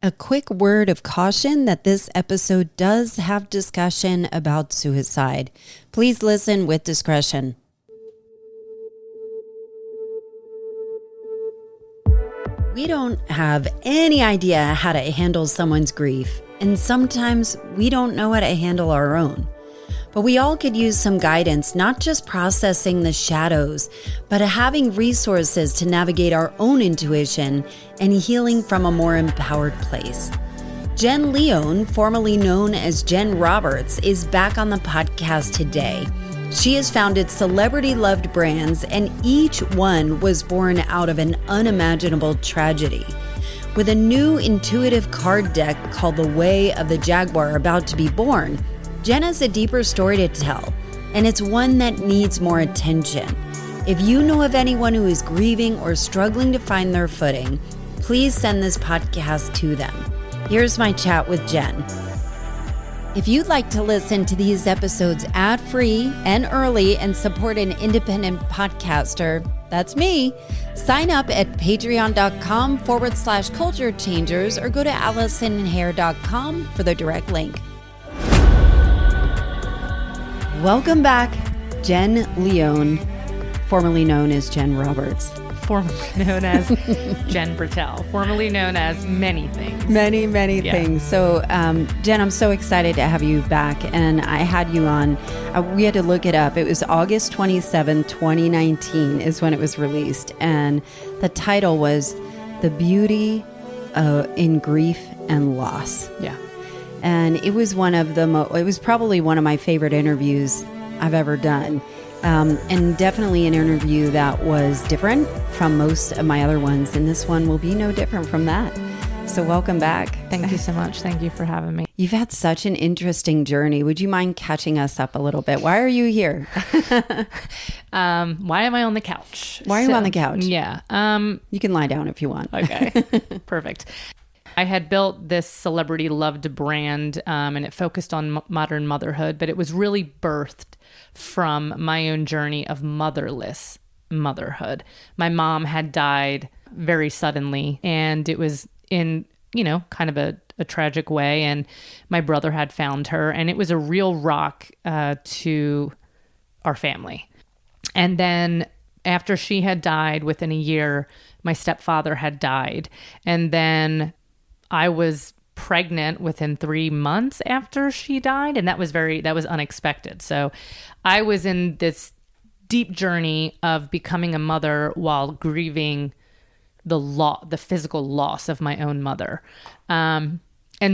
A quick word of caution that this episode does have discussion about suicide. Please listen with discretion. We don't have any idea how to handle someone's grief, and sometimes we don't know how to handle our own. But we all could use some guidance, not just processing the shadows, but having resources to navigate our own intuition and healing from a more empowered place. Jen Leone, formerly known as Jen Roberts, is back on the podcast today. She has founded celebrity-loved brands, and each one was born out of an unimaginable tragedy. With a new intuitive card deck called The Way of the Jaguar about to be born, Jen has a deeper story to tell, and it's one that needs more attention. If you know of anyone who is grieving or struggling to find their footing, please send this podcast to them. Here's my chat with Jen. If you'd like to listen to these episodes ad-free and early and support an independent podcaster, that's me, sign up at patreon.com/culture changers or go to allisonandhair.com for the direct link. Welcome back, Jen Leone, formerly known as Jen Roberts. Formerly known as Jen Bertel, formerly known as many things. Many things. So, Jen, I'm so excited to have you back. And I had you on, we had to look it up. It was August 27, 2019 is when it was released. And the title was The Beauty in Grief and Loss. Yeah. And it was one of the it was probably one of my favorite interviews I've ever done. And definitely an interview that was different from most of my other ones. And this one will be no different from that. So welcome back. Thank you so much. Thank you for having me. You've had such an interesting journey. Would you mind catching us up a little bit? Why are you here? Why am I on the couch? Why are you on the couch? Yeah. You can lie down if you want. Okay. Perfect. I had built this celebrity-loved brand, and it focused on modern motherhood, but it was really birthed from my own journey of motherless motherhood. My mom had died very suddenly, and it was in, kind of a tragic way, and my brother had found her, and it was a real rock to our family. And then after she had died, within a year, my stepfather had died, and then I was pregnant within 3 months after she died. And that was unexpected. So I was in this deep journey of becoming a mother while grieving the physical loss of my own mother. And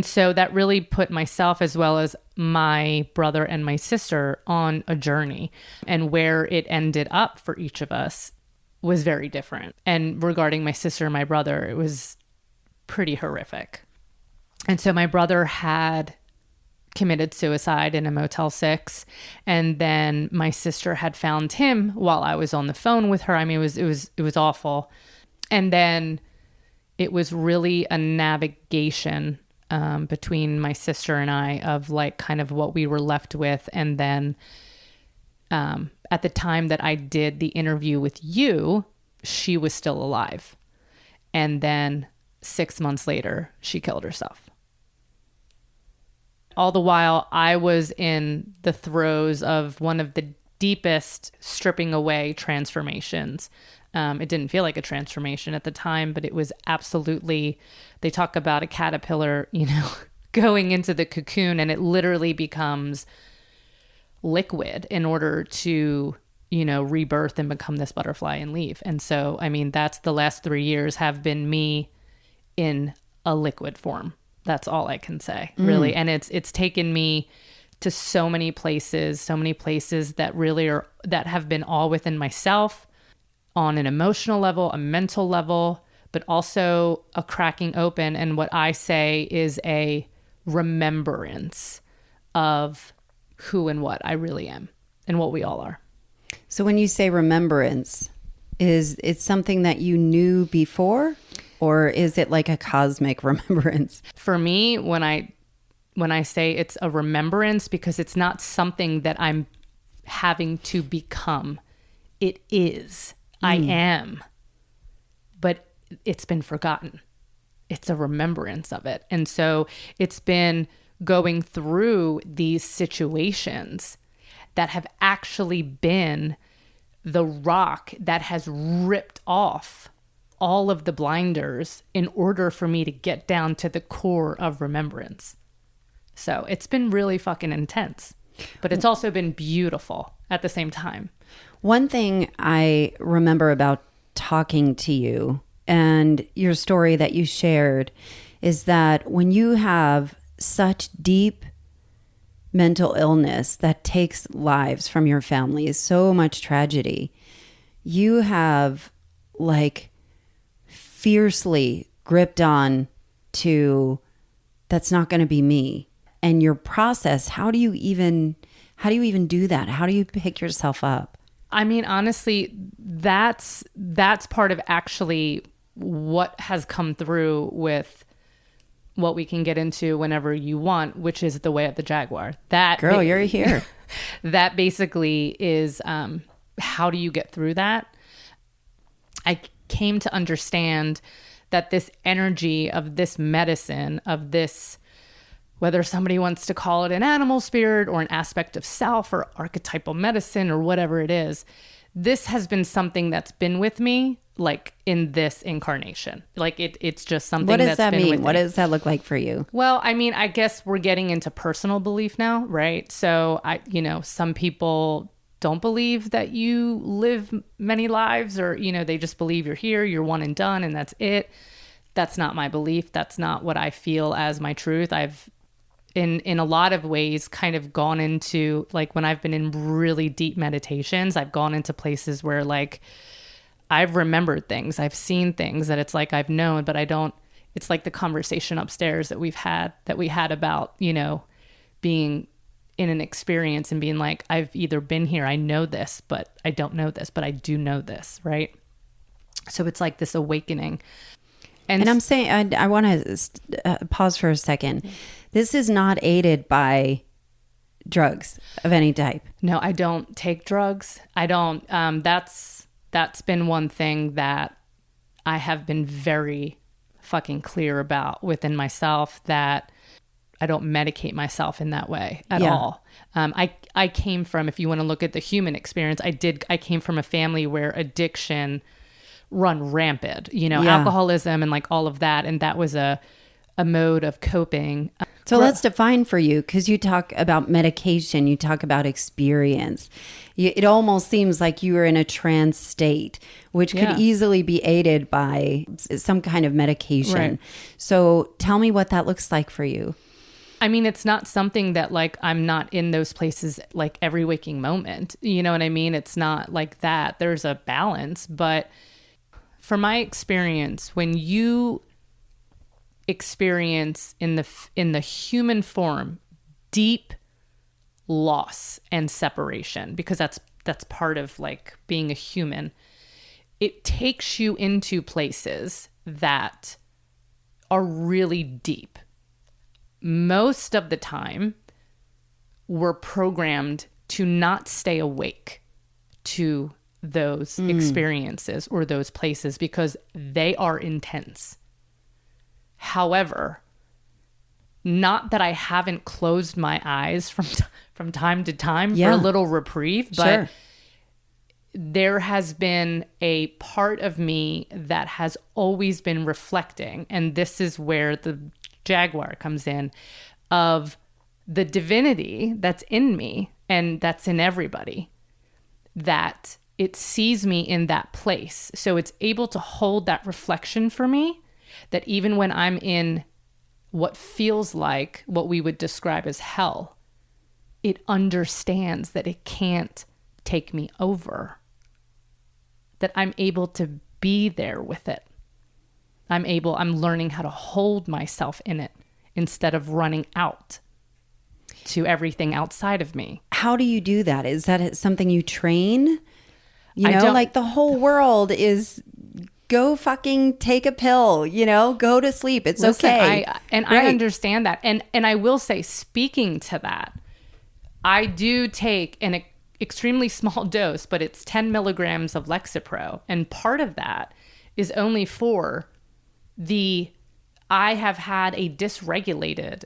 so that really put myself as well as my brother and my sister on a journey, and where it ended up for each of us was very different. And regarding my sister and my brother, it was pretty horrific. And so my brother had committed suicide in a Motel 6, and then my sister had found him while I was on the phone with her. I mean, it was awful. And then it was really a navigation between my sister and I of like kind of what we were left with. And then at the time that I did the interview with you, she was still alive. And then 6 months later, she killed herself. All the while, I was in the throes of one of the deepest stripping away transformations. It didn't feel like a transformation at the time, but it was absolutely, they talk about a caterpillar, going into the cocoon, and it literally becomes liquid in order to, rebirth and become this butterfly and leave. And so, I mean, that's the last 3 years have been me in a liquid form. That's all I can say, really. And it's taken me to so many places that really that have been all within myself on an emotional level, a mental level, but also a cracking open. And what I say is a remembrance of who and what I really am and what we all are. So when you say remembrance, is it something that you knew before? Or is it like a cosmic remembrance? For me, when I say it's a remembrance, because it's not something that I'm having to become. It is. I am. But it's been forgotten. it's a remembrance of it. And so it's been going through these situations that have actually been the rock that has ripped off all of the blinders in order for me to get down to the core of remembrance. So it's been really fucking intense, but it's also been beautiful at the same time. One thing I remember about talking to you and your story that you shared is that when you have such deep mental illness that takes lives from your family, so much tragedy, you have like fiercely gripped on to, that's not going to be me. And your process, how do you even do that? How do you pick yourself up? I mean, honestly, that's part of actually what has come through with what we can get into whenever you want, which is the way of the Jaguar. That girl, you're here. That basically is how do you get through that? I came to understand that this energy of this medicine, of this, whether somebody wants to call it an animal spirit or an aspect of self or archetypal medicine or whatever it is, this has been something that's been with me like in this incarnation. Like it's just something that's that been mean? With me. What does that look like for you? Well, I mean, I guess we're getting into personal belief now, right? So some people don't believe that you live many lives, or, they just believe you're here, you're one and done, and that's it. That's not my belief. That's not what I feel as my truth. I've in a lot of ways kind of gone into, like, when I've been in really deep meditations, I've gone into places where like I've remembered things, I've seen things that it's like I've known, but I don't, it's like the conversation upstairs that we had about, being in an experience and being like, I've either been here, I know this, but I don't know this, but I do know this. Right. So it's like this awakening. And I'm saying, I want to pause for a second. This is not aided by drugs of any type. No, I don't take drugs. I don't. That's been one thing that I have been very fucking clear about within myself, that I don't medicate myself in that way at all. I came from, if you want to look at the human experience, I came from a family where addiction run rampant, alcoholism and like all of that. And that was a mode of coping. So let's define for you, because you talk about medication, you talk about experience. It almost seems like you are in a trance state, which could easily be aided by some kind of medication. Right. So tell me what that looks like for you. I mean, it's not something that like I'm not in those places like every waking moment. You know what I mean? It's not like that. There's a balance. But from my experience, when you experience in the human form deep loss and separation, because that's part of like being a human, it takes you into places that are really deep. Most of the time, we're programmed to not stay awake to those experiences or those places because they are intense. However, not that I haven't closed my eyes from time to time for a little reprieve, but there has been a part of me that has always been reflecting, and this is where the Jaguar comes in, of the divinity that's in me and that's in everybody, that it sees me in that place. So it's able to hold that reflection for me, that even when I'm in what feels like what we would describe as hell, it understands that it can't take me over, that I'm able to be there with it. I'm learning how to hold myself in it instead of running out to everything outside of me. How do you do that? Is that something you train? Like the whole world is go fucking take a pill, go to sleep. It's okay. I understand that. And I will say, speaking to that, I do take an extremely small dose, but it's 10 milligrams of Lexapro. And part of that is only for the I have had a dysregulated,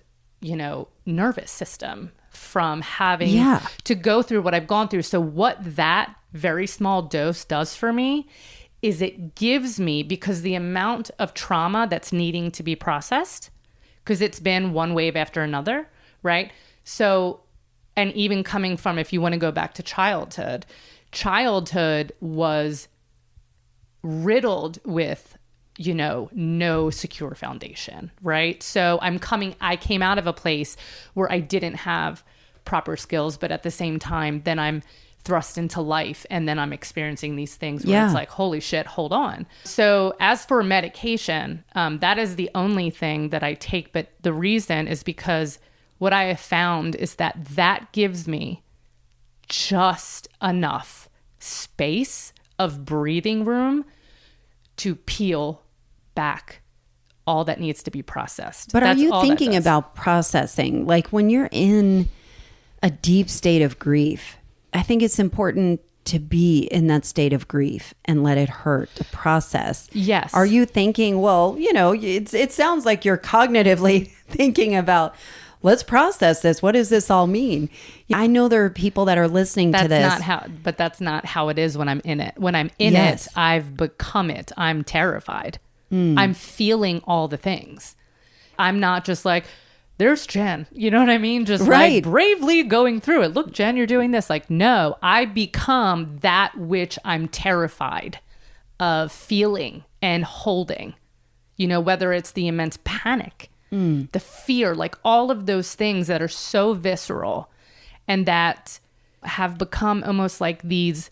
nervous system from having to go through what I've gone through. So what that very small dose does for me is it gives me, because the amount of trauma that's needing to be processed, because it's been one wave after another, right? So, and even coming from, if you want to go back to childhood was riddled with, no secure foundation, right? So I came out of a place where I didn't have proper skills, but at the same time, then I'm thrust into life, and then I'm experiencing these things where it's like, holy shit, hold on. So as for medication, that is the only thing that I take, but the reason is because what I have found is that gives me just enough space of breathing room to peel back all that needs to be processed. But are you thinking about processing? Like when you're in a deep state of grief, I think it's important to be in that state of grief and let it hurt, to process. Yes. Are you thinking, well, it sounds like you're cognitively thinking about, let's process this. What does this all mean? I know there are people that are listening to this. But that's not how it is when I'm in it. When I'm in it, I've become it. I'm terrified. I'm feeling all the things. I'm not just like, there's Jen. You know what I mean? Just like bravely going through it. Look, Jen, you're doing this. Like, no, I become that which I'm terrified of feeling and holding, whether it's the immense panic, the fear, like all of those things that are so visceral and that have become almost like these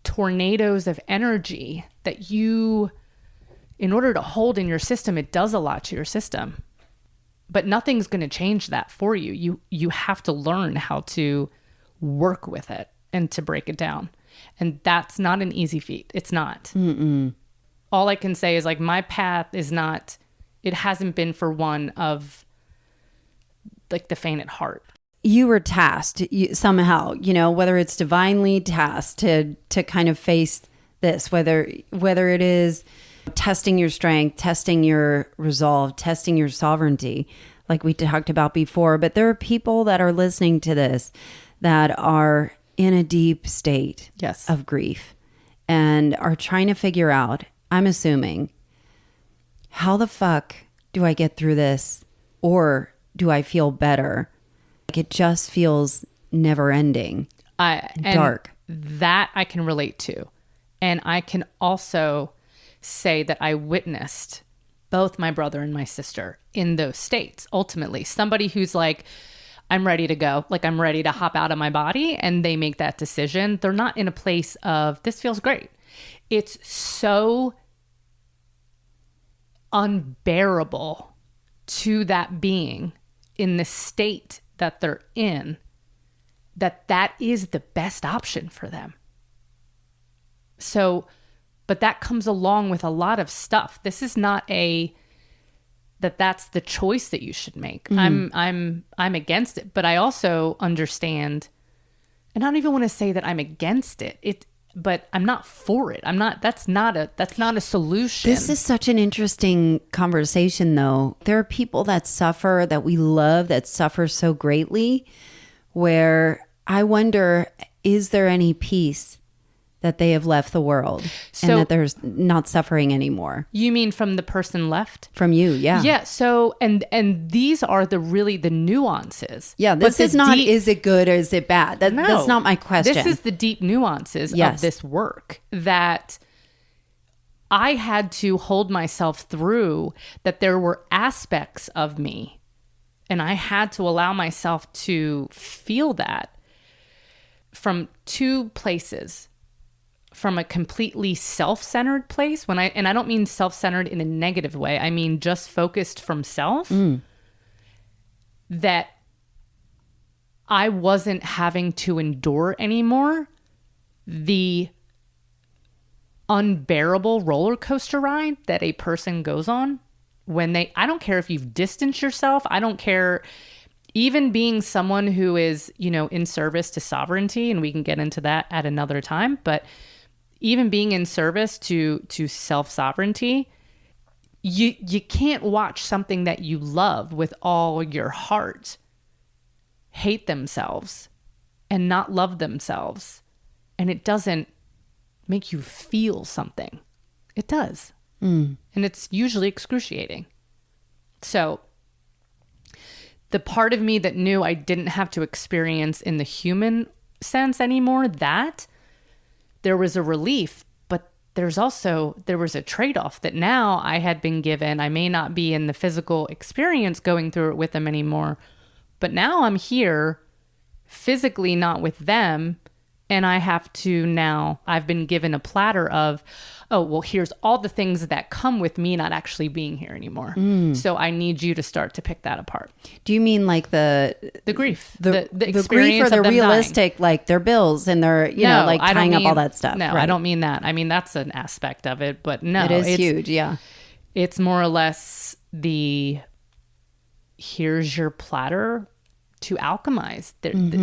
tornadoes of energy that in order to hold in your system, it does a lot to your system. But nothing's going to change that for you. You have to learn how to work with it and to break it down. And that's not an easy feat. It's not. Mm-mm. All I can say is like my path is not, it hasn't been for one of like the faint at heart. You were tasked somehow, whether it's divinely tasked to kind of face this, whether it is testing your strength, testing your resolve, testing your sovereignty, like we talked about before. But there are people that are listening to this that are in a deep state of grief and are trying to figure out, I'm assuming, how the fuck do I get through this? Or do I feel better? Like it just feels never ending, dark. That I can relate to. And I can also say that I witnessed both my brother and my sister in those states. Ultimately, somebody who's like, I'm ready to go. Like I'm ready to hop out of my body, and they make that decision. They're not in a place of, this feels great. It's so unbearable to that being in the state that they're in, that is the best option for them. So, but that comes along with a lot of stuff. This is not that's the choice that you should make. I'm against it, but I also understand, and I don't even want to say that I'm against it. But I'm not for it. That's not a solution. This is such an interesting conversation though. There are people that suffer, that we love, that suffer so greatly, where I wonder, is there any peace that they have left the world and that there's not suffering anymore? You mean from the person left? From you, yeah. Yeah, so, and these are the nuances. Yeah, this is not, is it good or is it bad? That's not my question. This is the deep nuances of this work that I had to hold myself through, that there were aspects of me, and I had to allow myself to feel that from two places. From a completely self-centered place, and I don't mean self-centered in a negative way. I mean just focused from self. That I wasn't having to endure anymore the unbearable roller coaster ride that a person goes on when I don't care if you've distanced yourself. I don't care, even being someone who is, in service to sovereignty, and we can get into that at another time, but even being in service to self-sovereignty, you can't watch something that you love with all your heart hate themselves and not love themselves, and it doesn't make you feel something. It does. And it's usually excruciating. So the part of me that knew I didn't have to experience in the human sense anymore, that there was a relief, but there was a trade-off that now I had been given. I may not be in the physical experience going through it with them anymore, but now I'm here physically not with them, and I've been given a platter of, oh, well, here's all the things that come with me not actually being here anymore. So I need you to start to pick that apart. Do you mean like the grief, the grief, or the realistic, dying? Like their bills and their, like tying up all that stuff? No, right. I don't mean that. I mean, that's an aspect of it, but no, it's huge. Yeah. It's more or less here's your platter to alchemize.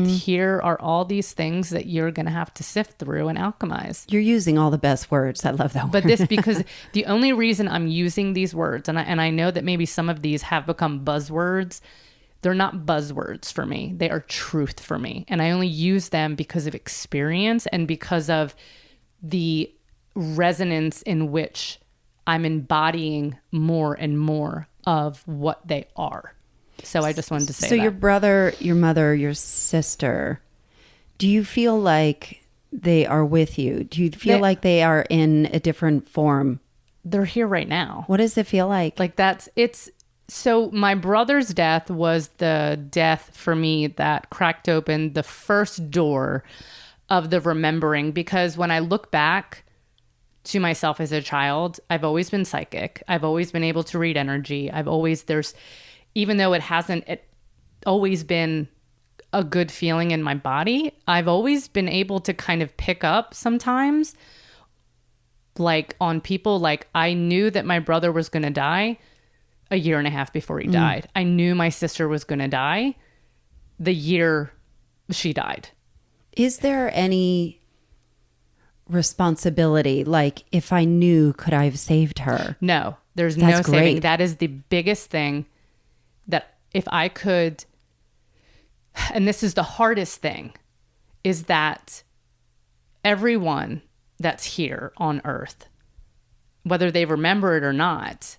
Here are all these things that you're going to have to sift through and alchemize. You're using all the best words. I love that word. But this, because the only reason I'm using these words, and I know that maybe some of these have become buzzwords, they're not buzzwords for me. They are truth for me. And I only use them because of experience and because of the resonance in which I'm embodying more and more of what they are. So I just wanted to say that. So your brother, your mother, your sister, do you feel like they are with you? Do you feel like they are in a different form? They're here right now. What does it feel like? So my brother's death was the death for me that cracked open the first door of the remembering, because when I look back to myself as a child, I've always been psychic. I've always been able to read energy. Even though it hasn't always been a good feeling in my body, I've always been able to kind of pick up sometimes, like on people. Like I knew that my brother was going to die a year and a half before he died. I knew my sister was going to die the year she died. Is there any responsibility? Like if I knew, could I have saved her? No, there's no saving. That is the biggest thing. That if I could, and this is the hardest thing, is that everyone that's here on earth, whether they remember it or not,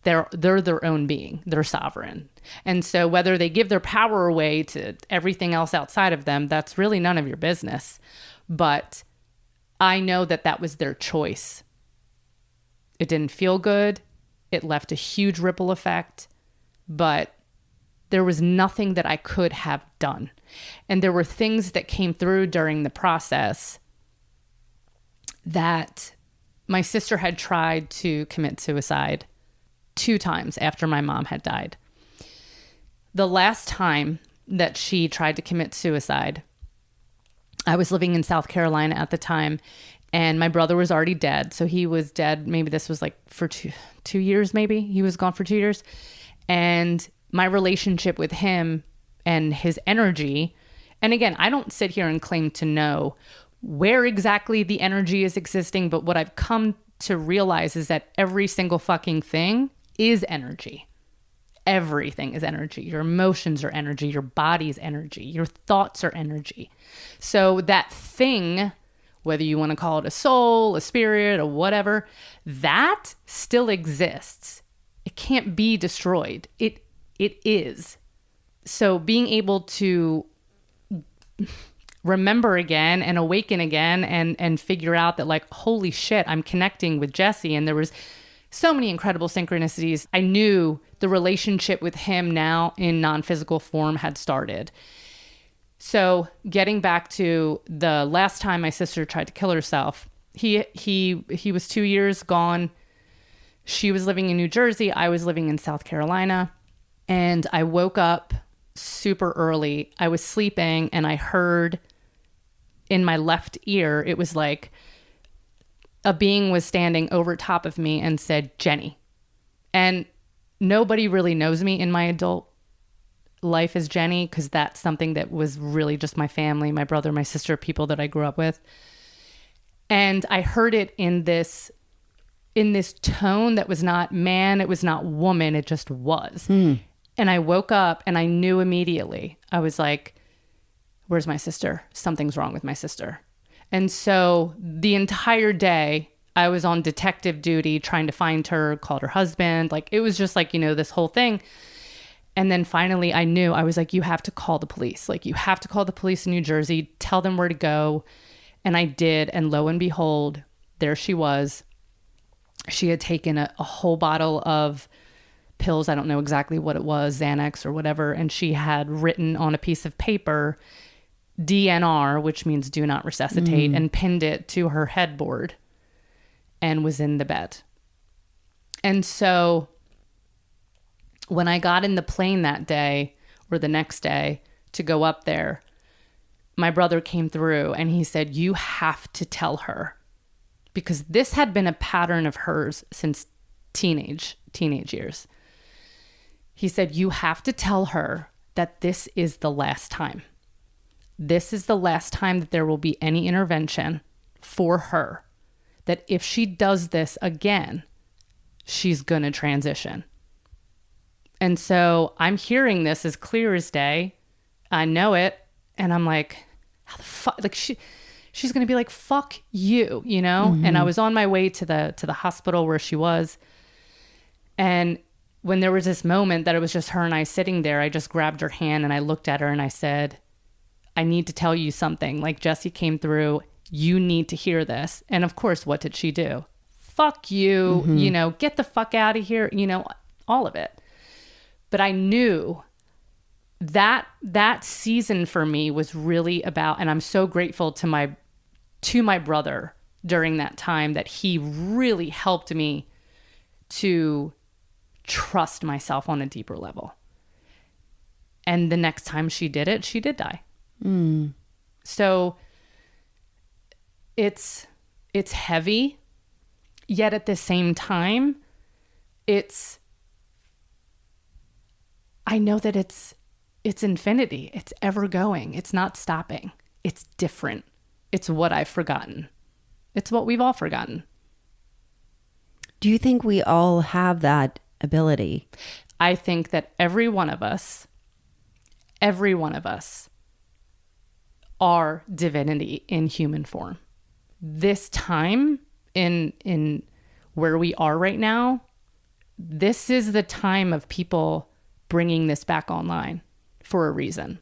they're their own being. They're sovereign. And so whether they give their power away to everything else outside of them, that's really none of your business. But I know that was their choice. It didn't feel good. It left a huge ripple effect. But there was nothing that I could have done. And there were things that came through during the process that my sister had tried to commit suicide 2 times after my mom had died. The last time that she tried to commit suicide, I was living in South Carolina at the time, and my brother was already dead. So he was dead. Maybe this was like for two years, maybe. He was gone for 2 years. And my relationship with him and his energy, and again, I don't sit here and claim to know where exactly the energy is existing, but what I've come to realize is that every single fucking thing is energy. Everything is energy. Your emotions are energy. Your body's energy. Your thoughts are energy. So that thing, whether you want to call it a soul, a spirit, or whatever, that still exists. It can't be destroyed. It is. So being able to remember again and awaken again and figure out that, like, holy shit, I'm connecting with Jesse. And there was so many incredible synchronicities. I knew the relationship with him now in non-physical form had started. So getting back to the last time my sister tried to kill herself, he was 2 years gone. She was living in New Jersey. I was living in South Carolina. And I woke up super early. I was sleeping and I heard in my left ear, it was like a being was standing over top of me and said, Jenny. And nobody really knows me in my adult life as Jenny, because that's something that was really just my family, my brother, my sister, people that I grew up with. And I heard it in this in this tone that was not man, it was not woman, it just was. And I woke up and I knew immediately. I was like, where's my sister? Something's wrong with my sister. And so the entire day I was on detective duty trying to find her, called her husband. Like, it was just like, this whole thing. And then finally I knew. I was like, you have to call the police. Like, you have to call the police in New Jersey, tell them where to go. And I did. And lo and behold, there she was. She had taken a whole bottle of pills. I don't know exactly what it was, Xanax or whatever. And she had written on a piece of paper, DNR, which means do not resuscitate, and pinned it to her headboard and was in the bed. And so when I got in the plane that day or the next day to go up there, my brother came through and he said, you have to tell her, because this had been a pattern of hers since teenage years. He said, you have to tell her that this is the last time. This is the last time that there will be any intervention for her. That if she does this again, she's going to transition. And so I'm hearing this as clear as day. I know it. And I'm like, how the fuck? Like, she's going to be like, fuck you, And I was on my way to the hospital where she was. And when there was this moment that it was just her and I sitting there, I just grabbed her hand and I looked at her and I said, I need to tell you something. Like, Jesse came through. You need to hear this. And of course, what did she do? Fuck you, get the fuck out of here, all of it. But I knew that season for me was really about, and I'm so grateful to my brother during that time that he really helped me to trust myself on a deeper level. And the next time she did it, she did die. So it's heavy, yet at the same time, I know that it's infinity. It's ever going. It's not stopping. It's different. It's what I've forgotten. It's what we've all forgotten. Do you think we all have that ability? I think that every one of us are divinity in human form. This time in where we are right now, this is the time of people bringing this back online for a reason.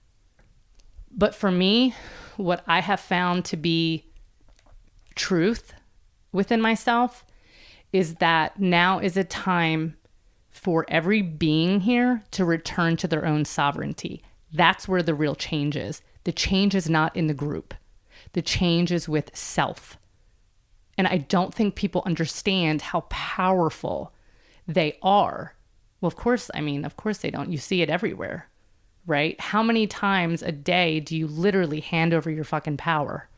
But for me, what I have found to be truth within myself is that now is a time for every being here to return to their own sovereignty. That's where the real change is. The change is not in the group. The change is with self. And I don't think people understand how powerful they are. Well, of course they don't. You see it everywhere, right? How many times a day do you literally hand over your fucking power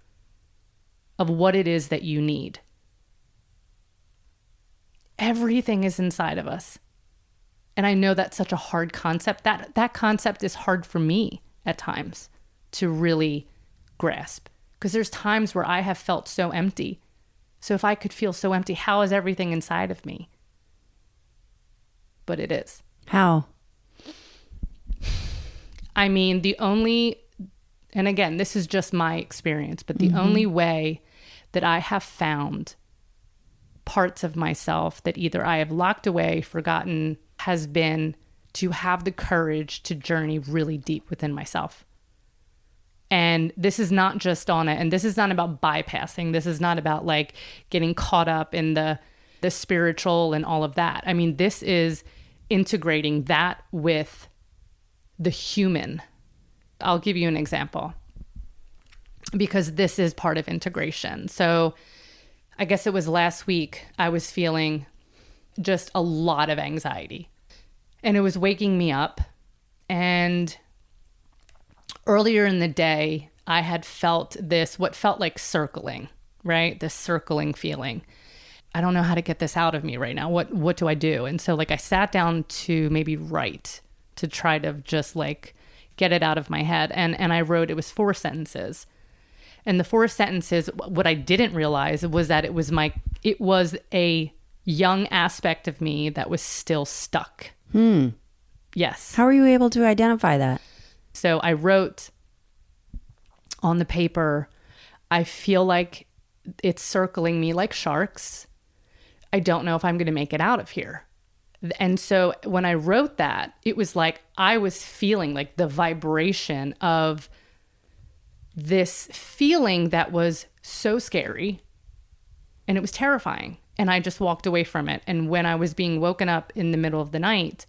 of what it is that you need? Everything is inside of us. And I know that's such a hard concept. That concept is hard for me at times to really grasp, because there's times where I have felt so empty. So if I could feel so empty, how is everything inside of me? But it is. How? I mean, and again, this is just my experience, but the only way that I have found parts of myself that either I have locked away, forgotten, has been to have the courage to journey really deep within myself. And this is not just on it. And this is not about bypassing. This is not about like getting caught up in the spiritual and all of that. I mean, this is integrating that with the human. I'll give you an example because this is part of integration. So I guess it was last week, I was feeling just a lot of anxiety and it was waking me up. And earlier in the day, I had felt what felt like circling, right? This circling feeling. I don't know how to get this out of me right now. What do I do? And so like I sat down to maybe write to try to just like get it out of my head. And I wrote, it was 4 sentences. And the 4 sentences, what I didn't realize was that it was a young aspect of me that was still stuck. Yes. How were you able to identify that? So I wrote on the paper, I feel like it's circling me like sharks. I don't know if I'm going to make it out of here. And so when I wrote that, it was like I was feeling like the vibration of this feeling that was so scary, and it was terrifying. And I just walked away from it. And when I was being woken up in the middle of the night,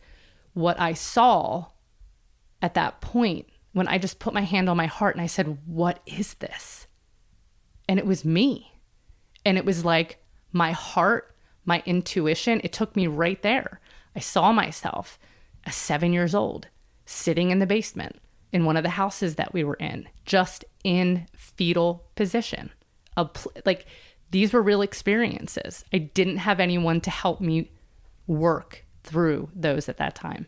what I saw at that point, when I just put my hand on my heart and I said, what is this? And it was me. And it was like my heart, my intuition, it took me right there. I saw myself at 7 years old, sitting in the basement in one of the houses that we were in, just in fetal position. Like, these were real experiences. I didn't have anyone to help me work through those at that time.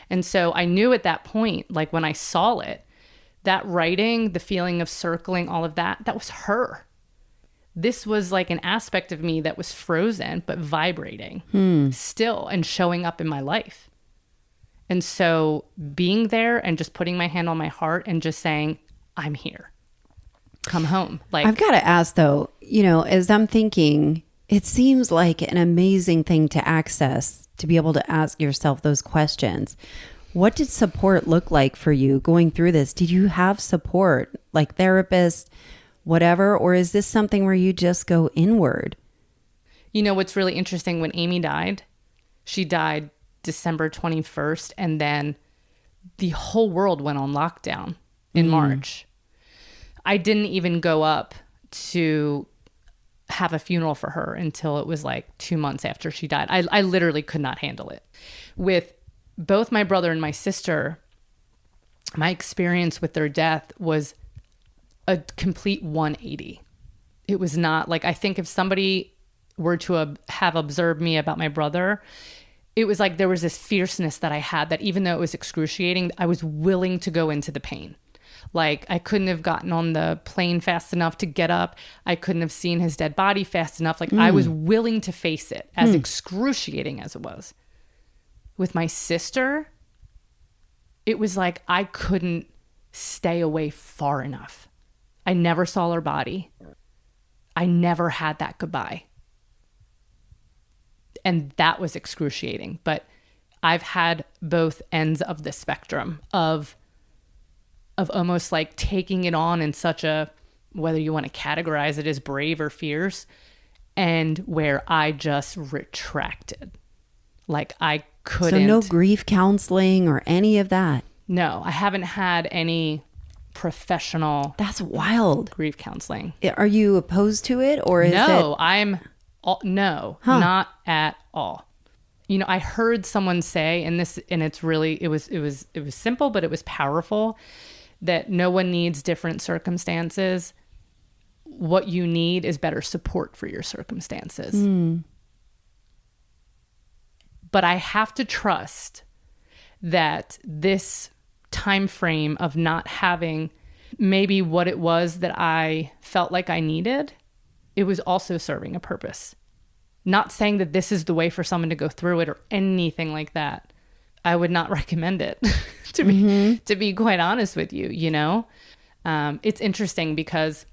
And so I knew at that point, like when I saw it, that writing, the feeling of circling, all of that, that was her. This was like an aspect of me that was frozen, but vibrating still and showing up in my life. And so being there and just putting my hand on my heart and just saying, I'm here. Come home. Like, I've got to ask though, as I'm thinking, it seems like an amazing thing to access, to be able to ask yourself those questions. What did support look like for you going through this? Did you have support, like therapists, whatever, or is this something where you just go inward? What's really interesting, when Amy died, she died December 21st, and then the whole world went on lockdown in March. I didn't even go up to have a funeral for her until it was like 2 months after she died. I literally could not handle it. With both my brother and my sister, my experience with their death was a complete 180. It was not like, I think if somebody were to have observed me about my brother, it was like there was this fierceness that I had, that even though it was excruciating, I was willing to go into the pain. Like, I couldn't have gotten on the plane fast enough to get up. I couldn't have seen his dead body fast enough. Like, I was willing to face it, as excruciating as it was. With my sister, it was like I couldn't stay away far enough. I never saw her body. I never had that goodbye. And that was excruciating. But I've had both ends of the spectrum of almost like taking it on in such a, whether you want to categorize it as brave or fierce, and where I just retracted. Like, I couldn't. So no grief counseling or any of that? No, I haven't had any professional. That's wild. Grief counseling. Are you opposed to it, or is no, it? Not at all. I heard someone say, and it's really, it was simple, but it was powerful, that no one needs different circumstances. What you need is better support for your circumstances. But I have to trust that this time frame of not having maybe what it was that I felt like I needed, it was also serving a purpose. Not saying that this is the way for someone to go through it or anything like that. I would not recommend it, to be quite honest with you. It's interesting because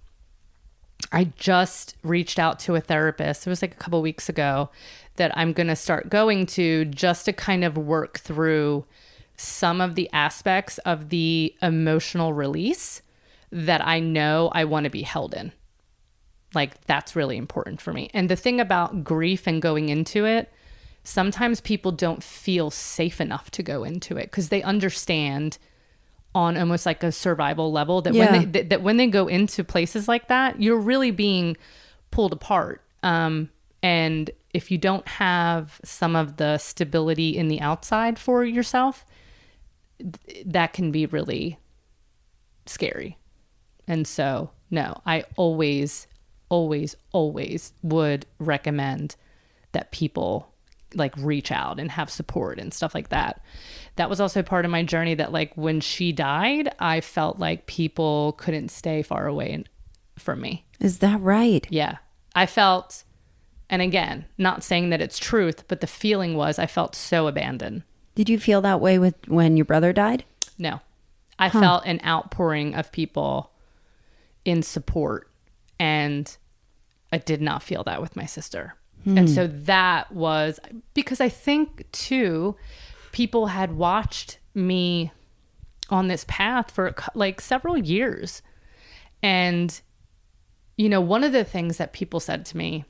I just reached out to a therapist. It was like a couple weeks ago, that I'm going to start going to, just to kind of work through some of the aspects of the emotional release that I know I want to be held in. Like, that's really important for me. And the thing about grief and going into it, sometimes people don't feel safe enough to go into it because they understand on almost like a survival level that when they go into places like that, you're really being pulled apart. And if you don't have some of the stability in the outside for yourself, that can be really scary. And so, no, I always would recommend that people like reach out and have support and stuff like that. That was also part of my journey, that like when she died, I felt like people couldn't stay far away from me. Is that right? Yeah. I felt And again, not saying that it's truth, but the feeling was I felt so abandoned. Did you feel that way when your brother died? No. I felt an outpouring of people in support, and I did not feel that with my sister. And so that was because I think too, people had watched me on this path for like several years. And, you know, one of the things that people said to me,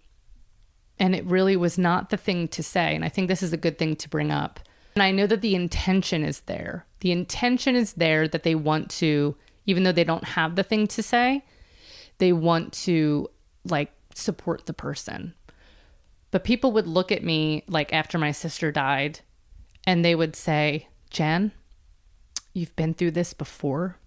and it really was not the thing to say, and I think this is a good thing to bring up. And I know that the intention is there. The intention is there that they want to, even though they don't have the thing to say, they want to like support the person. But people would look at me like after my sister died and they would say, Jen, you've been through this before.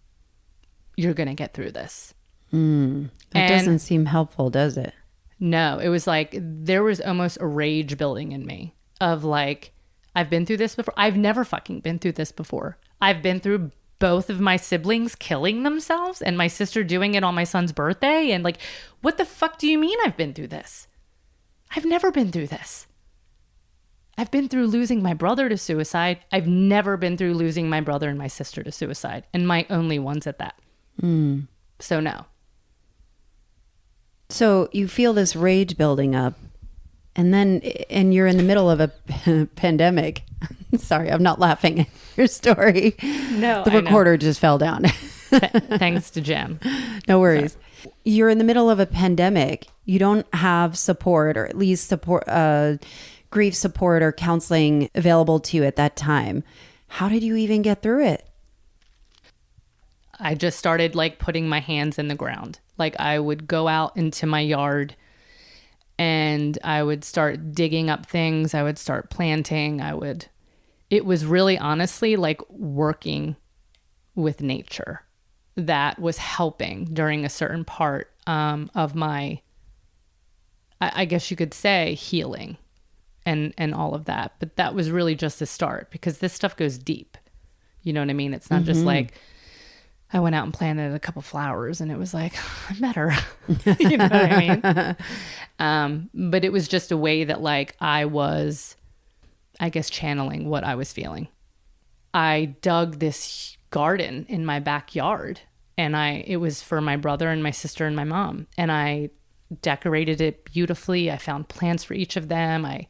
You're going to get through this. That doesn't seem helpful, does it? No, it was like there was almost a rage building in me of like, I've been through this before. I've never fucking been through this before. I've been through both of my siblings killing themselves and my sister doing it on my son's birthday. And like, what the fuck do you mean I've been through this? I've never been through this. I've been through losing my brother to suicide. I've never been through losing my brother and my sister to suicide, and my only ones at that. So no. So you feel this rage building up, and you're in the middle of a pandemic. Sorry, I'm not laughing at your story. No, the recorder just fell down. Thanks to Jen. No worries. Sorry. You're in the middle of a pandemic. You don't have support, or at least support, grief support or counseling available to you at that time. How did you even get through it? I just started like putting my hands in the ground. Like I would go out into my yard and I would start digging up things. I would start planting. It was really honestly like working with nature that was helping during a certain part of my, I guess you could say, healing and all of that. But that was really just a start because this stuff goes deep. You know what I mean? It's not just like, I went out and planted a couple flowers and it was like, I'm better. You know what I mean? But it was just a way that like I was, I guess, channeling what I was feeling. I dug this garden in my backyard and it was for my brother and my sister and my mom. And I decorated it beautifully. I found plants for each of them. I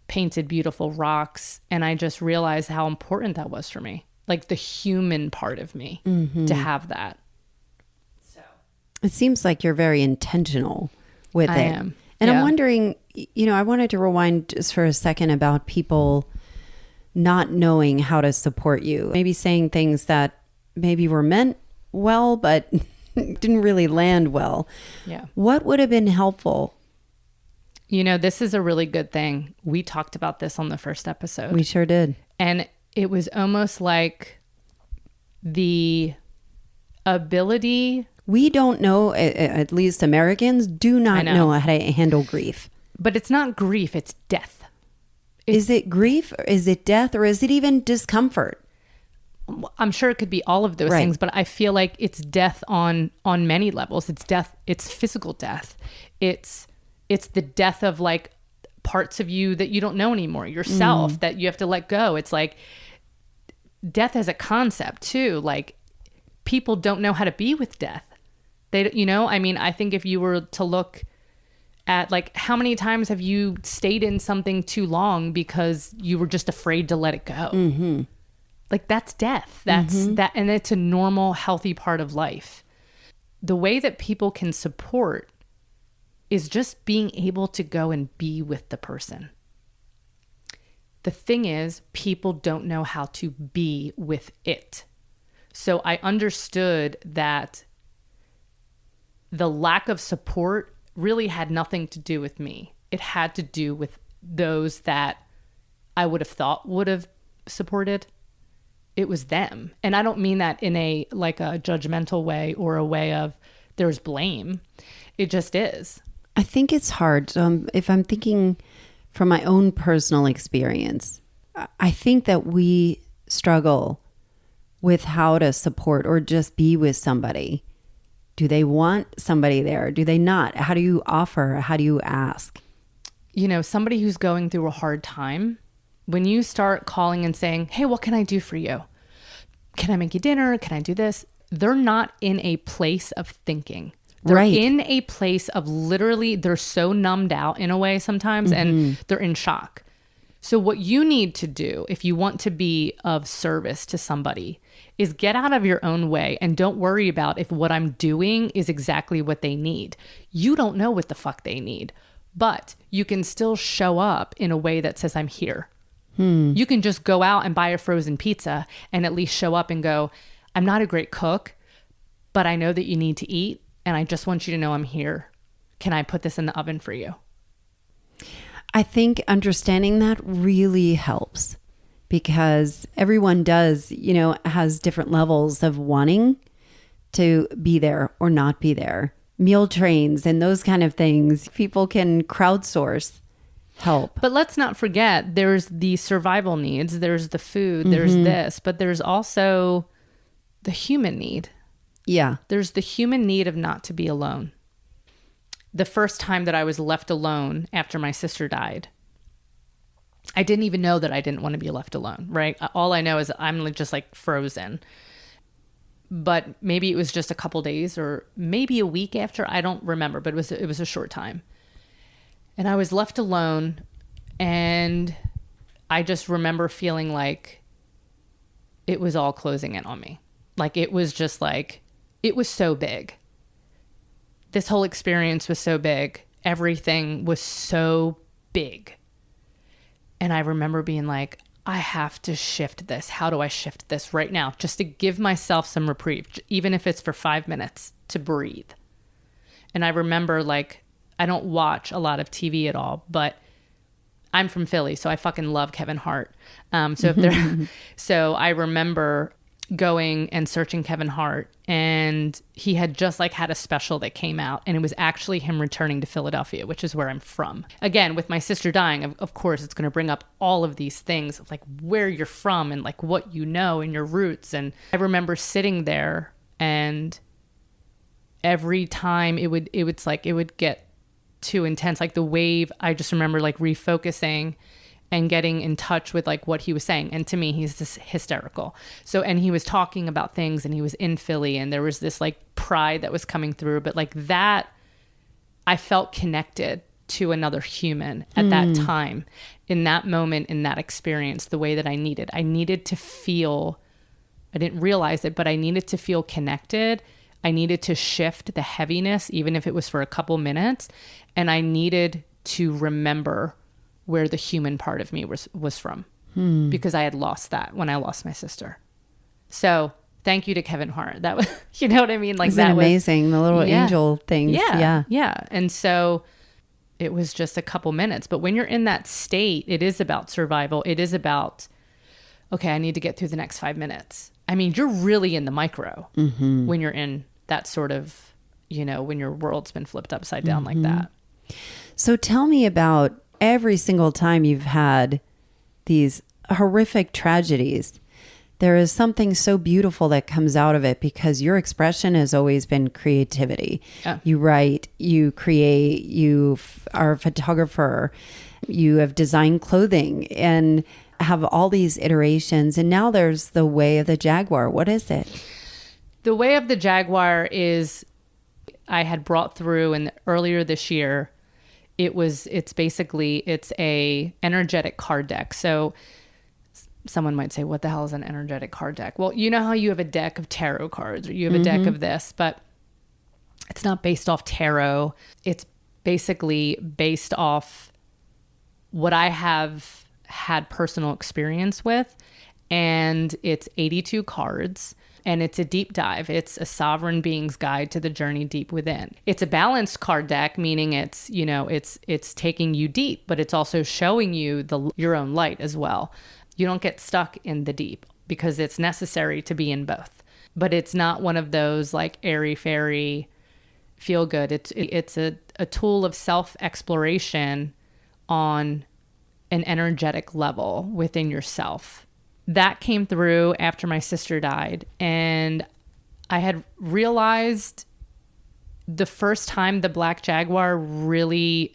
painted beautiful rocks. And I just realized how important that was for me. Like the human part of me to have that. So it seems like you're very intentional with it. I am. And I'm wondering, you know, I wanted to rewind just for a second about people not knowing how to support you. Maybe saying things that maybe were meant well, but didn't really land well. Yeah. What would have been helpful? You know, this is a really good thing. We talked about this on the first episode. We sure did. And it was almost like the ability. We don't know, at least Americans do not know how to handle grief. But it's not grief, it's death. Is it grief? Or is it death? Or is it even discomfort? I'm sure it could be all of those things, but I feel like it's death on many levels. It's death. It's physical death. It's the death of like parts of you that you don't know anymore, yourself, that you have to let go. It's like death as a concept too. Like people don't know how to be with death. They, you know, I mean, I think if you were to look at like how many times have you stayed in something too long because you were just afraid to let it go? Like that's death. That's that. And it's a normal, healthy part of life. The way that people can support is just being able to go and be with the person. The thing is, people don't know how to be with it. So I understood that the lack of support really had nothing to do with me. It had to do with those that I would have thought would have supported. It was them. And I don't mean that in a like a judgmental way or a way of there's blame. It just is. I think it's hard. If I'm thinking from my own personal experience, I think that we struggle with how to support or just be with somebody. Do they want somebody there? Do they not? How do you offer? How do you ask? somebody who's going through a hard time, when you start calling and saying, hey, what can I do for you? Can I make you dinner? Can I do this? They're not in a place of thinking. They're in a place of literally, they're so numbed out in a way sometimes, and they're in shock. So what you need to do if you want to be of service to somebody is get out of your own way and don't worry about if what I'm doing is exactly what they need. You don't know what the fuck they need, but you can still show up in a way that says, I'm here. You can just go out and buy a frozen pizza and at least show up and go, I'm not a great cook, but I know that you need to eat. And I just want you to know I'm here. Can I put this in the oven for you? I think understanding that really helps, because everyone does, has different levels of wanting to be there or not be there. Meal trains and those kind of things, people can crowdsource help. But let's not forget, there's the survival needs, there's the food, there's this, but there's also the human need. Yeah. There's the human need of not to be alone. The first time that I was left alone after my sister died, I didn't even know that I didn't want to be left alone, right? All I know is I'm just like frozen. But maybe it was just a couple days or maybe a week after, I don't remember, but it was a short time. And I was left alone, and I just remember feeling like it was all closing in on me. Like it was just like, it was so big. This whole experience was so big. Everything was so big. And I remember being like, I have to shift this. How do I shift this right now? Just to give myself some reprieve, even if it's for 5 minutes, to breathe. And I remember, like, I don't watch a lot of TV at all, but I'm from Philly, so I fucking love Kevin Hart. So I remember going and searching Kevin Hart, and he had just like had a special that came out, and it was actually him returning to Philadelphia, which is where I'm from. Again, with my sister dying, of course, it's going to bring up all of these things of like where you're from and like what you know and your roots. And I remember sitting there, and every time it would get too intense, like the wave, I just remember like refocusing and getting in touch with like what he was saying. And to me, he's just hysterical. So, and he was talking about things, and he was in Philly, and there was this like pride that was coming through, but like that, I felt connected to another human at that time, in that moment, in that experience, the way that I needed to feel, I didn't realize it, but I needed to feel connected. I needed to shift the heaviness, even if it was for a couple minutes. And I needed to remember where the human part of me was from, because I had lost that when I lost my sister. So thank you to Kevin Hart. That was, you know what I mean? Like Isn't that was amazing. The little angel things. Yeah. And so it was just a couple minutes, but when you're in that state, it is about survival. It is about, okay, I need to get through the next 5 minutes. I mean, you're really in the micro when you're in that sort of, when your world's been flipped upside down like that. So tell me about every single time you've had these horrific tragedies. There is something so beautiful that comes out of it, because your expression has always been creativity. Yeah. You write, you create, you are a photographer, you have designed clothing and have all these iterations. And now there's the Way of the Jaguar. What is it? The Way of the Jaguar is, I had brought through, and earlier this year, it's a energetic card deck. So someone might say, what the hell is an energetic card deck? Well, you know how you have a deck of tarot cards, or you have a deck of this, but it's not based off tarot. It's basically based off what I have had personal experience with. And it's 82 cards. And it's a deep dive. It's a sovereign being's guide to the journey deep within. It's a balanced card deck, meaning it's, it's taking you deep, but it's also showing you your own light as well. You don't get stuck in the deep, because it's necessary to be in both. But it's not one of those like airy fairy feel good. It's a tool of self-exploration on an energetic level within yourself. That came through after my sister died. And I had realized the first time the Black Jaguar really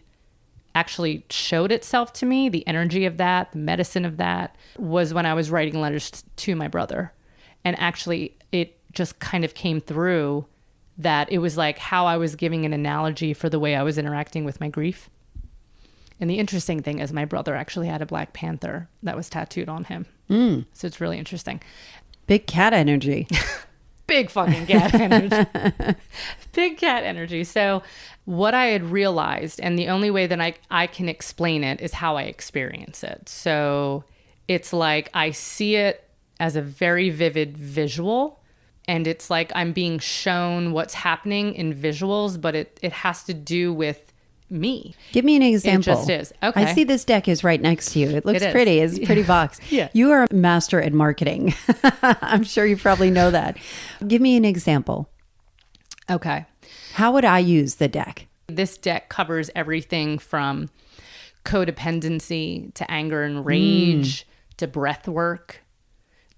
actually showed itself to me, the energy of that, the medicine of that, was when I was writing letters to my brother. And actually, it just kind of came through that it was like how I was giving an analogy for the way I was interacting with my grief. And the interesting thing is my brother actually had a Black Panther that was tattooed on him. So it's really interesting. Big cat energy. Big fucking cat energy. Big cat energy. So what I had realized, and the only way that I can explain it is how I experience it. So it's like I see it as a very vivid visual, and it's like I'm being shown what's happening in visuals, but it has to do with me. Give me an example. It just is. Okay. I see this deck is right next to you. It looks pretty. It's a pretty box. Yeah. You are a master at marketing. I'm sure you probably know that. Give me an example. Okay. How would I use the deck? This deck covers everything from codependency to anger and rage to breath work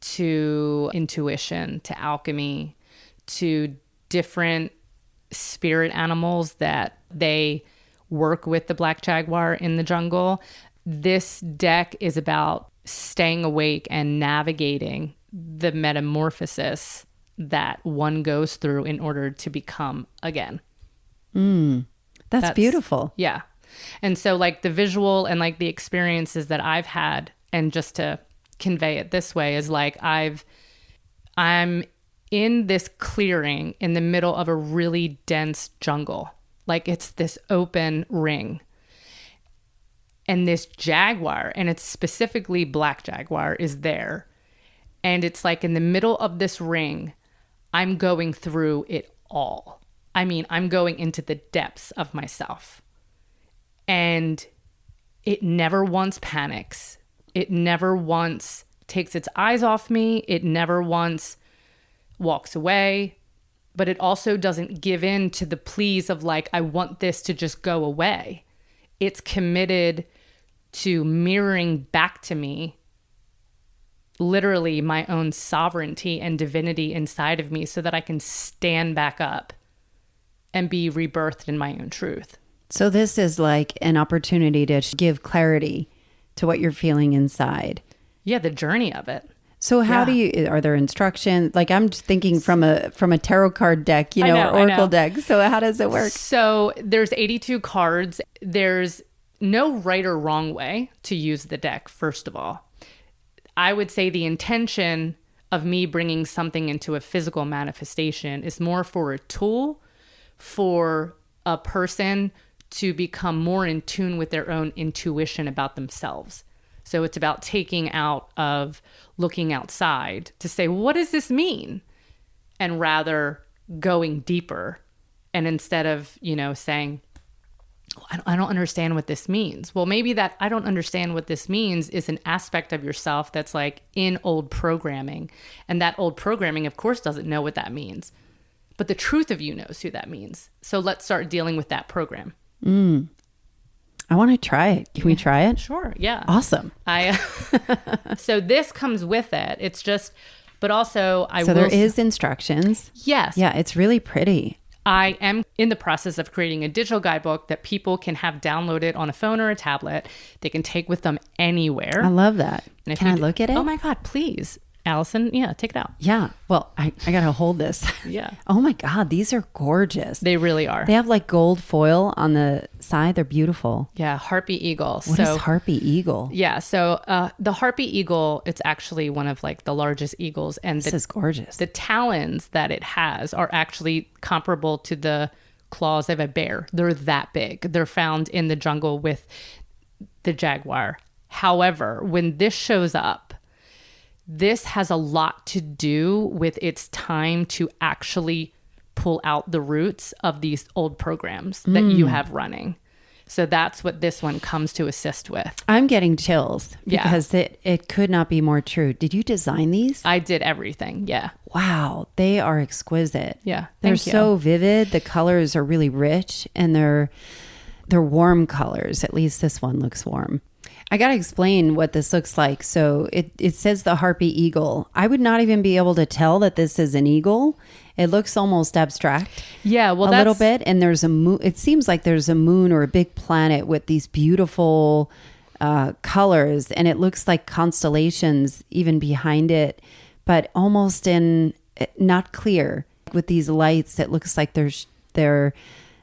to intuition to alchemy to different spirit animals that they work with the black jaguar in the jungle. This deck is about staying awake and navigating the metamorphosis that one goes through in order to become again. That's beautiful. Yeah. And so like the visual and like the experiences that I've had, and just to convey it this way, is like I'm in this clearing in the middle of a really dense jungle. Like it's this open ring. And this jaguar, and it's specifically black jaguar, is there. And it's like in the middle of this ring, I'm going through it all. I mean, I'm going into the depths of myself. And it never once panics. It never once takes its eyes off me. It never once walks away. But it also doesn't give in to the pleas of like, I want this to just go away. It's committed to mirroring back to me literally my own sovereignty and divinity inside of me so that I can stand back up and be rebirthed in my own truth. So this is like an opportunity to give clarity to what you're feeling inside. Yeah, the journey of it. So how do you, are there instructions? Like I'm just thinking from a tarot card deck, or oracle deck. So how does it work? So there's 82 cards. There's no right or wrong way to use the deck, first of all. I would say the intention of me bringing something into a physical manifestation is more for a tool for a person to become more in tune with their own intuition about themselves. So it's about taking out of looking outside to say, what does this mean? And rather going deeper. And instead of, saying, I don't understand what this means. Well, maybe that I don't understand what this means is an aspect of yourself that's like in old programming. And that old programming, of course, doesn't know what that means. But the truth of you knows who that means. So let's start dealing with that program. I want to try it. Can we try it? Sure. Yeah. Awesome. So this comes with it. It's just, but also So there is instructions. Yes. Yeah. It's really pretty. I am in the process of creating a digital guidebook that people can have downloaded on a phone or a tablet. They can take with them anywhere. I love that. And if Can I look at it? Oh my God, please. Allison, yeah, take it out. Yeah. Well, I got to hold this. Yeah. Oh my God. These are gorgeous. They really are. They have like gold foil on the side. They're beautiful. Yeah. Harpy eagle. What is harpy eagle? Yeah. So the harpy eagle, it's actually one of like the largest eagles. And this is gorgeous. The talons that it has are actually comparable to the claws of a bear. They're that big. They're found in the jungle with the jaguar. However, when this shows up, this has a lot to do with its time to actually pull out the roots of these old programs that you have running. So that's what this one comes to assist with. I'm getting chills because it could not be more true. Did you design these? I did everything. Yeah. Wow. They are exquisite. Yeah. They're so vivid. The colors are really rich and they're warm colors. At least this one looks warm. I got to explain what this looks like. So it says the harpy eagle. I would not even be able to tell that this is an eagle. It looks almost abstract. Yeah, well, a little bit. And there's a moon. It seems like there's a moon or a big planet with these beautiful colors. And it looks like constellations even behind it, but almost not clear with these lights. It looks like they're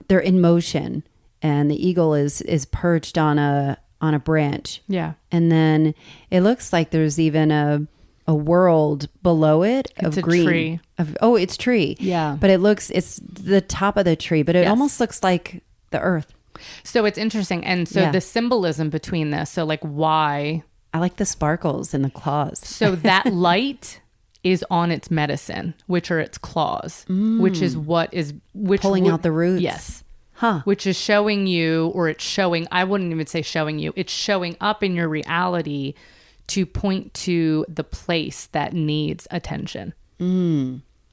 in motion. And the eagle is perched on a branch. Yeah. And then it looks like there's even a world below it It's of a green. tree. It's tree. Yeah. But it's the top of the tree, but it almost looks like the earth. So it's interesting. And so the symbolism between this, so like why? I like the sparkles in the claws. So that light is on its medicine, which are its claws, which is Pulling out the roots. Yes. Huh. Which is showing you, or it's showing, I wouldn't even say showing you, it's showing up in your reality to point to the place that needs attention.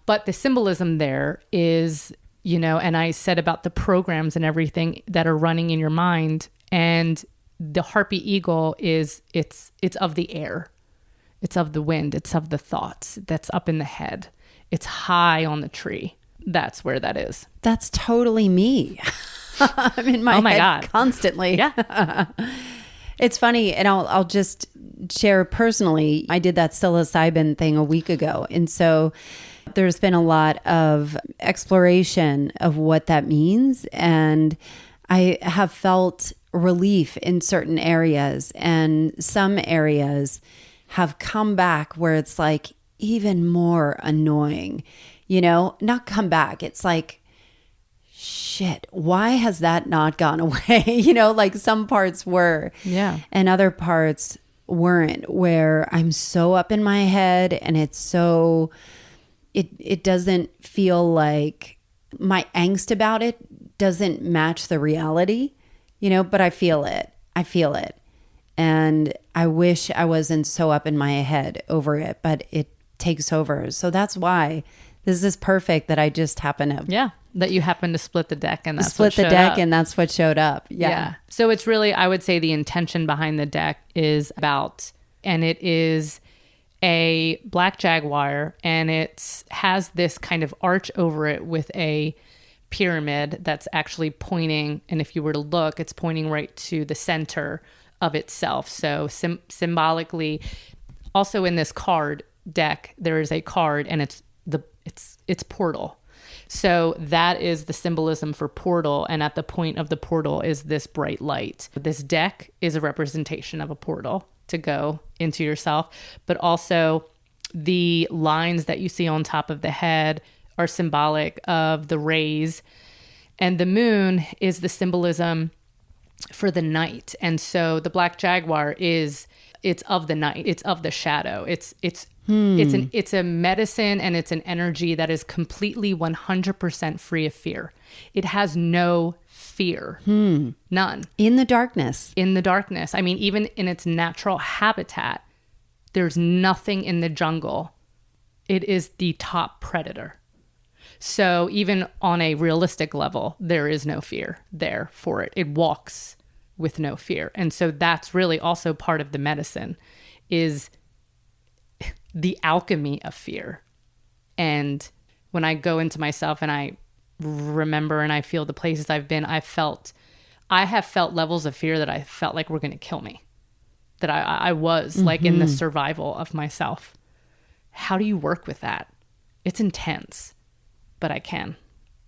But the symbolism there is, and I said about the programs and everything that are running in your mind, and the harpy eagle it's of the air. It's of the wind. It's of the thoughts that's up in the head. It's high on the tree. That's where that is. That's totally me. I'm in my head God. constantly. Yeah. It's funny. And I'll just share personally. I did that psilocybin thing a week ago. And so there's been a lot of exploration of what that means. And I have felt relief in certain areas, and some areas have come back where it's like even more annoying. Not come back. It's like, shit, why has that not gone away? Like some parts were. Yeah. And other parts weren't, where I'm so up in my head, and it's so, it doesn't feel like my angst about it doesn't match the reality, but I feel it. And I wish I wasn't so up in my head over it, but it takes over. So that's why this is perfect that I just happen to that you happen to split the deck, and that's split what the showed deck up. and that's what showed up. Yeah. So it's really, I would say the intention behind the deck is about, and it is a black jaguar, and it has this kind of arch over it with a pyramid that's actually pointing, and if you were to look, it's pointing right to the center of itself. So symbolically, also in this card deck, there is a card, and it's portal. So that is the symbolism for portal, and at the point of the portal is this bright light. This deck is a representation of a portal to go into yourself, but also the lines that you see on top of the head are symbolic of the rays, and the moon is the symbolism for the night. And so the black jaguar it's of the night, it's of the shadow. It's a medicine, and it's an energy that is completely 100% free of fear. It has no fear. None. In the darkness. I mean, even in its natural habitat, there's nothing in the jungle. It is the top predator. So even on a realistic level, there is no fear there for it. It walks with no fear. And so that's really also part of the medicine, is the alchemy of fear. And when I go into myself and I remember and I feel the places I've been, I have felt levels of fear that I felt like were going to kill me, that I was like in the survival of myself. How do you work with that? It's intense, but I can,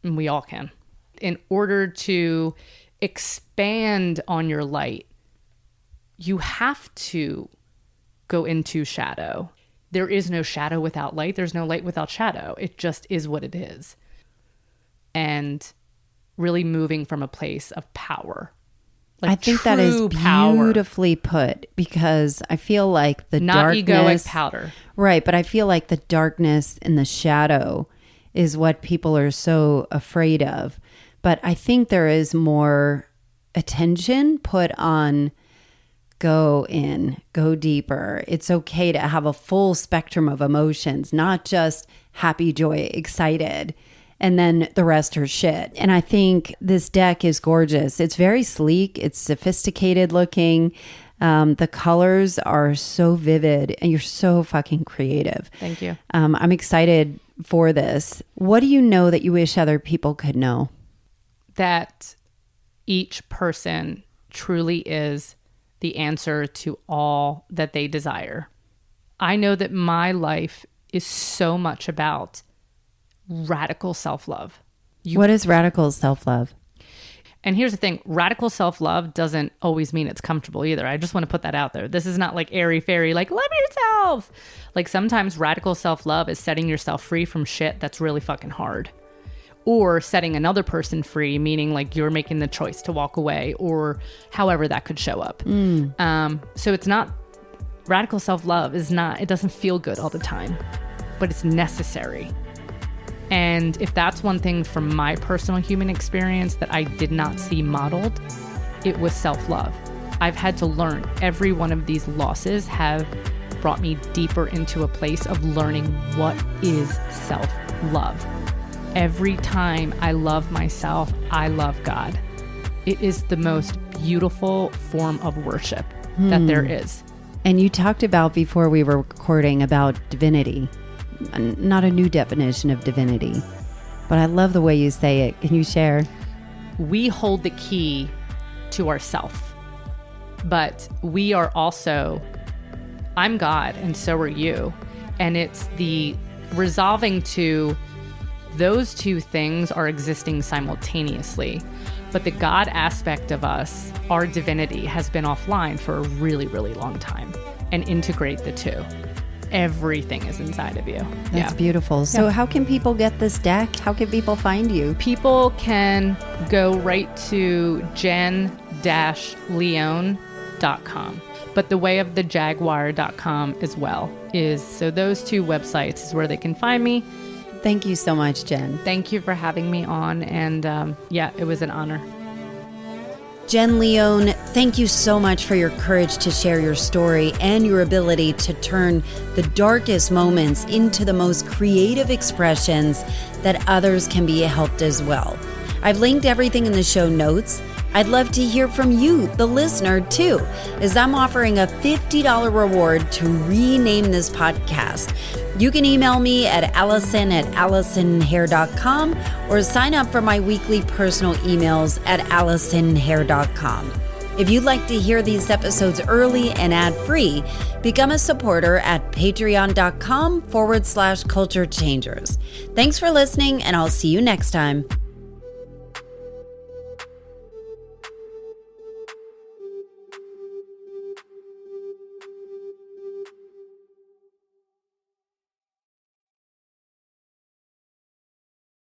and we all can. In order to expand on your light, you have to go into shadow. There is no shadow without light. There's no light without shadow. It just is what it is. And really moving from a place of power. Like I think that is beautifully put, because I feel like the not darkness, egoic powder. Right, but I feel like the darkness and the shadow is what people are so afraid of. But I think there is more attention put on go in, go deeper. It's okay to have a full spectrum of emotions, not just happy, joy, excited, and then the rest are shit. And I think this deck is gorgeous. It's very sleek. It's sophisticated looking. The colors are so vivid and you're so fucking creative. Thank you. I'm excited for this. What do you know that you wish other people could know? That each person truly is the answer to all that they desire. I know that my life is so much about radical self-love. What is radical self-love? And here's the thing, radical self-love doesn't always mean it's comfortable either. I just want to put that out there. This is not like airy-fairy, like love yourself. Like sometimes radical self-love is setting yourself free from shit that's really fucking hard. Or setting another person free, meaning like you're making the choice to walk away or however that could show up. So it's not, radical self-love is not, it doesn't feel good all the time, but it's necessary. And if that's one thing from my personal human experience that I did not see modeled, it was self-love. I've had to learn. Every one of these losses have brought me deeper into a place of learning what is self-love. Every time I love myself, I love God. It is the most beautiful form of worship that there is. And you talked about before we were recording about divinity. Not a new definition of divinity, but I love the way you say it. Can you share? We hold the key to ourself, but we are also, I'm God and so are you. And it's the resolving to those two things are existing simultaneously. But the God aspect of us, our divinity, has been offline for a really, really long time, and integrate the two. Everything is inside of you. That's beautiful. So how can people get this deck? How can people find you? People can go right to jen-leone.com. But the way of the jaguar.com as well is, so those two websites is where they can find me. Thank you so much, Jen. Thank you for having me on. And it was an honor. Jen Leone, thank you so much for your courage to share your story and your ability to turn the darkest moments into the most creative expressions that others can be helped as well. I've linked everything in the show notes. I'd love to hear from you, the listener, too, as I'm offering a $50 reward to rename this podcast. You can email me at allison@allisonhair.com or sign up for my weekly personal emails at allisonhair.com. If you'd like to hear these episodes early and ad-free, become a supporter at patreon.com/culture changers. Thanks for listening, and I'll see you next time.